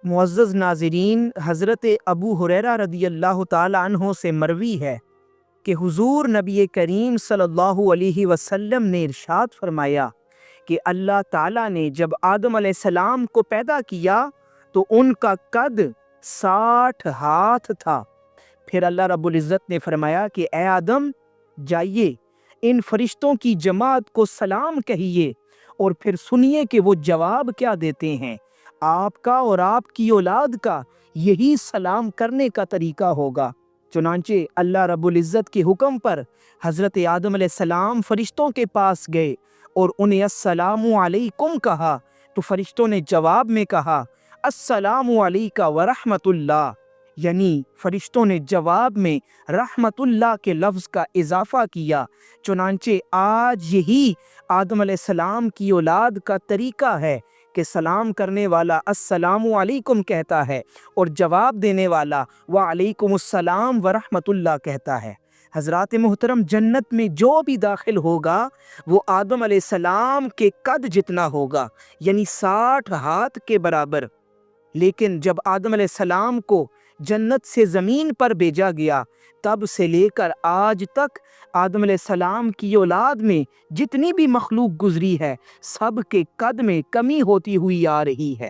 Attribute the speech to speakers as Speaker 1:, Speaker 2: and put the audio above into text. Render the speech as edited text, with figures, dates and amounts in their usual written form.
Speaker 1: معزز ناظرین، حضرت ابو ہریرہ رضی اللہ تعالیٰ عنہ سے مروی ہے کہ حضور نبی کریم صلی اللہ علیہ وسلم نے ارشاد فرمایا کہ اللہ تعالیٰ نے جب آدم علیہ السلام کو پیدا کیا تو ان کا قد 60 ہاتھ تھا۔ پھر اللہ رب العزت نے فرمایا کہ اے آدم، جائیے ان فرشتوں کی جماعت کو سلام کہیے اور پھر سنیے کہ وہ جواب کیا دیتے ہیں۔ آپ کا اور آپ کی اولاد کا یہی سلام کرنے کا طریقہ ہوگا۔ چنانچہ اللہ رب العزت کے حکم پر حضرت آدم علیہ السلام فرشتوں کے پاس گئے اور انہیں السلام علیکم کہا تو فرشتوں نے جواب میں کہا السلام علیکہ ورحمۃ اللہ، یعنی فرشتوں نے جواب میں رحمت اللہ کے لفظ کا اضافہ کیا۔ چنانچہ آج یہی آدم علیہ السلام کی اولاد کا طریقہ ہے کہ سلام کرنے والا السلام علیکم کہتا ہے اور جواب دینے والا وعلیکم السلام ورحمت اللہ کہتا ہے۔ حضرات محترم، جنت میں جو بھی داخل ہوگا وہ آدم علیہ السلام کے قد جتنا ہوگا، یعنی 60 ہاتھ کے برابر۔ لیکن جب آدم علیہ السلام کو جنت سے زمین پر بھیجا گیا، تب سے لے کر آج تک آدم علیہ السلام کی اولاد میں جتنی بھی مخلوق گزری ہے، سب کے قد میں کمی ہوتی ہوئی آ رہی ہے۔